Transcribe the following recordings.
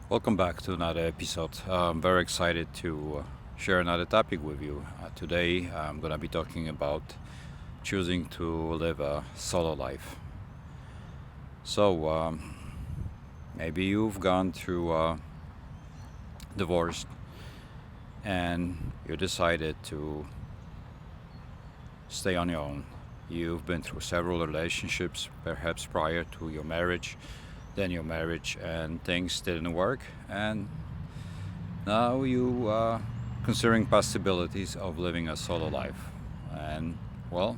Welcome back to another episode. I'm very excited to share another topic with you. Today, I'm going to be talking about choosing to live a solo life. So, maybe you've gone through divorce and you decided to stay on your own. You've been through several relationships, perhaps prior to your marriage, then your marriage, and things didn't work, and now you are considering possibilities of living a solo life. And well,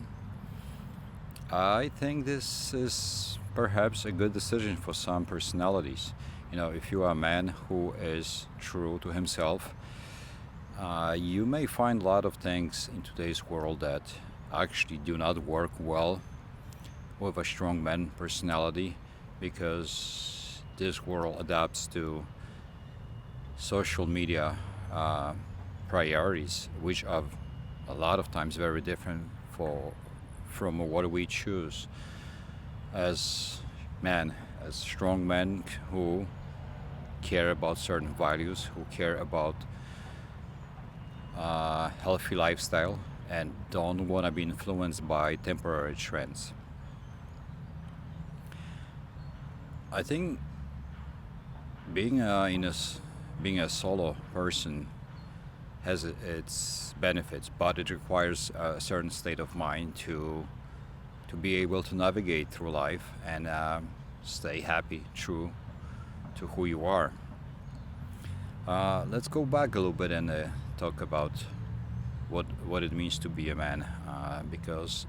I think this is perhaps a good decision for some personalities. If you are a man who is true to himself, you may find a lot of things in today's world that actually do not work well with a strong man personality because this world adapts to social media uh, priorities, which are a lot of times very different for from what we choose as men, as strong men who care about certain values, who care about healthy lifestyle, and don't want to be influenced by temporary trends. I think being being a solo person has its benefits, but it requires a certain state of mind to be able to navigate through life and stay happy, true to who you are. Let's go back a little bit and talk about what it means to be a man, because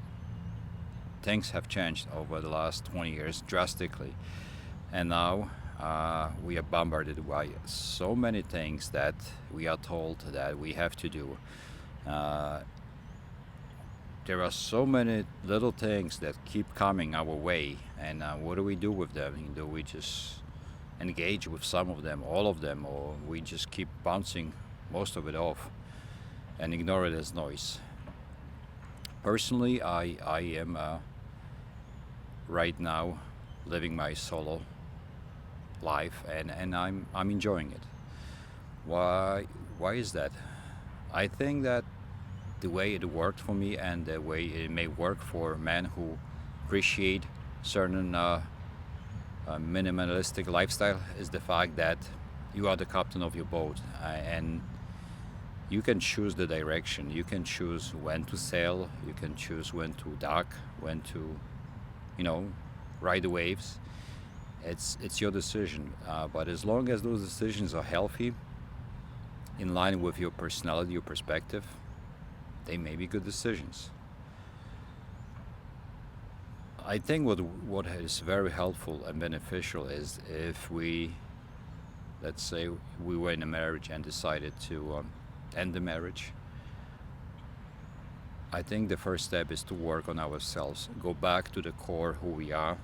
things have changed over the last 20 years drastically, and now we are bombarded by so many things that we are told that we have to do. Uh, there are so many little things that keep coming our way, and what do we do with them? Do we just engage with some of them, all of them, or we just keep bouncing most of it off and ignore it as noise? Personally, I am right now living my solo life, and I'm enjoying it. Why is that? I think that the way it worked for me and the way it may work for men who appreciate certain minimalistic lifestyle is the fact that you are the captain of your boat, and you can choose the direction. You can choose when to sail. You can choose when to dock, when to, you know, ride the waves. It's your decision. But as long as those decisions are healthy, in line with your personality, your perspective, they may be good decisions. I think what is very helpful and beneficial is if we, let's say, we were in a marriage and decided to end the marriage. I think the first step is to work on ourselves, go back to the core who we are,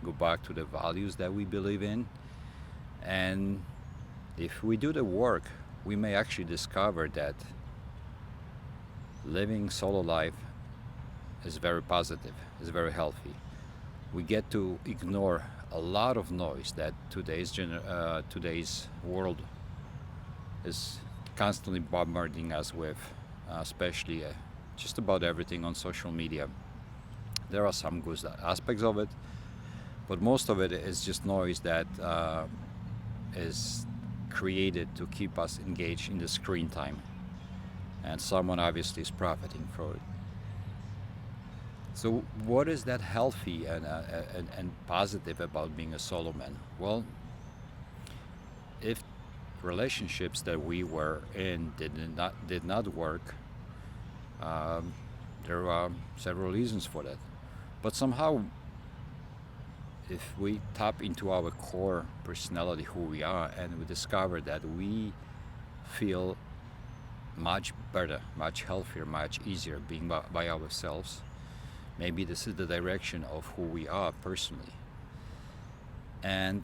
go back to the values that we believe in, and if we do the work, we may actually discover that living solo life is very positive, is very healthy. We get to ignore a lot of noise that today's world is constantly bombarding us with, especially just about everything on social media. There are some good aspects of it, but most of it is just noise that is created to keep us engaged in the screen time, and someone obviously is profiting from it. So, what is that healthy and positive about being a solo man? Well, if relationships that we were in did not work, um, there are several reasons for that. But somehow, if we tap into our core personality, who we are, and we discover that we feel much better, much healthier, much easier being by ourselves, maybe this is the direction of who we are personally. And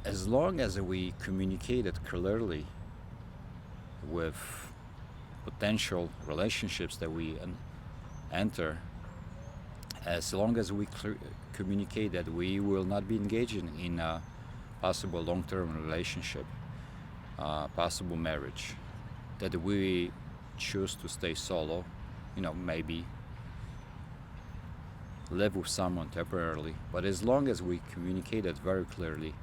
as long as we communicate it clearly with potential relationships that we enter, as long as we communicate that we will not be engaging in possible long-term relationship, possible marriage, that we choose to stay solo, maybe live with someone temporarily, but as long as we communicate it very clearly,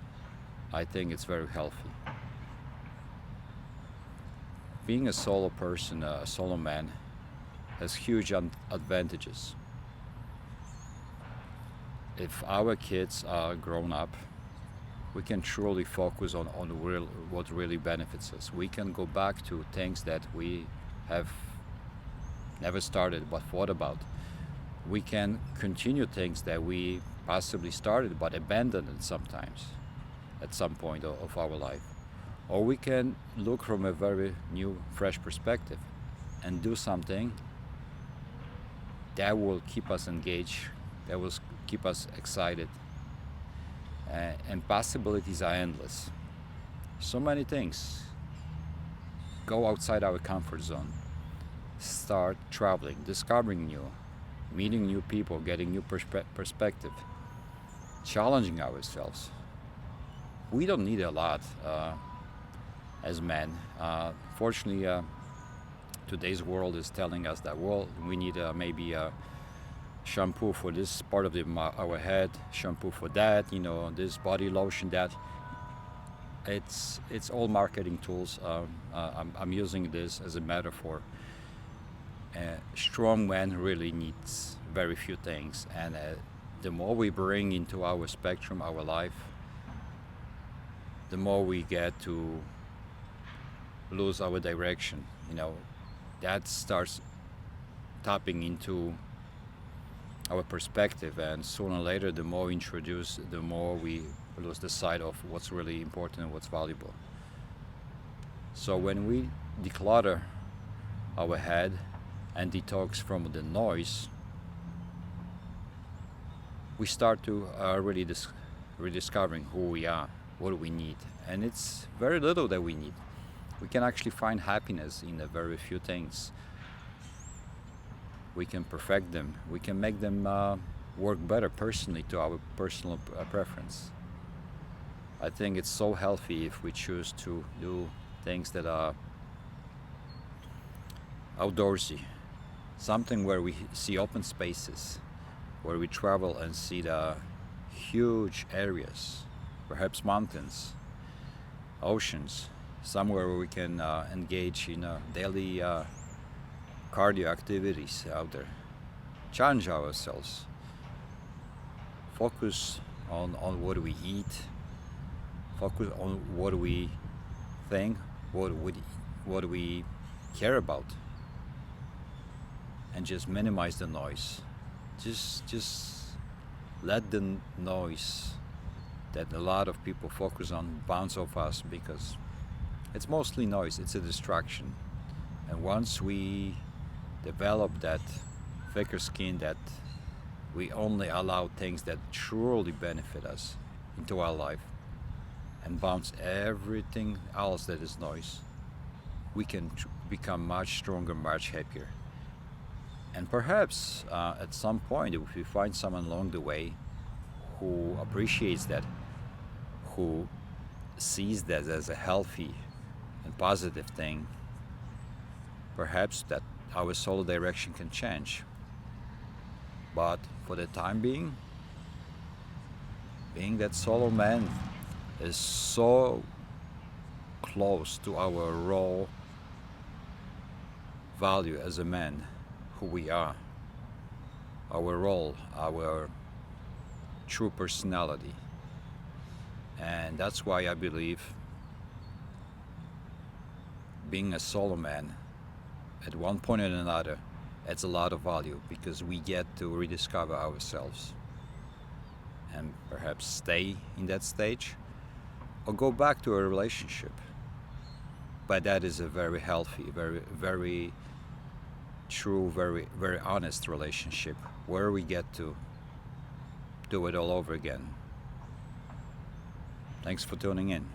I think it's very healthy. Being a solo person, a solo man, has huge advantages. If our kids are grown up, we can truly focus on what really benefits us. We can go back to things that we have never started but thought about. We can continue things that we possibly started but abandoned sometimes at some point of our life. Or we can look from a very new, fresh perspective and do something that will keep us engaged, that will keep us excited. And possibilities are endless. So many things. Go outside our comfort zone. Start traveling, discovering new, meeting new people, getting new perspective, challenging ourselves. We don't need a lot as men. Fortunately, today's world is telling us that, well, we need maybe a shampoo for this part of our head, shampoo for that, this body lotion, that. It's all marketing tools. I'm using this as a metaphor. Strong man really needs very few things, and the more we bring into our spectrum, our life, the more we get to lose our direction. That starts tapping into our perspective, and sooner or later, the more we introduce, the more we lose the sight of what's really important and what's valuable. So when we declutter our head and detox from the noise, we start to really rediscovering who we are, what we need. And it's very little that we need. We can actually find happiness in a very few things. We can perfect them. We can make them work better personally to our personal preference. I think it's so healthy if we choose to do things that are outdoorsy, something where we see open spaces, where we travel and see the huge areas, perhaps mountains, oceans, somewhere where we can engage in daily cardio activities out there, challenge ourselves, focus on what we eat, focus on what we think, what we care about, and just minimize the noise. Just let the noise that a lot of people focus on bounce off us, because it's mostly noise, it's a distraction. And once we develop that thicker skin, that we only allow things that truly benefit us into our life and bounce everything else that is noise, we can become much stronger, much happier. And perhaps at some point, if we find someone along the way who appreciates that, who sees that as a healthy and positive thing, perhaps that our solo direction can change. But for the time being that solo man is so close to our raw value as a man, who we are, our role, our true personality. And that's why I believe being a solo man at one point or another adds a lot of value, because we get to rediscover ourselves and perhaps stay in that stage or go back to a relationship. But that is a very healthy, very, very true, very, very honest relationship where we get to do it all over again. Thanks for tuning in.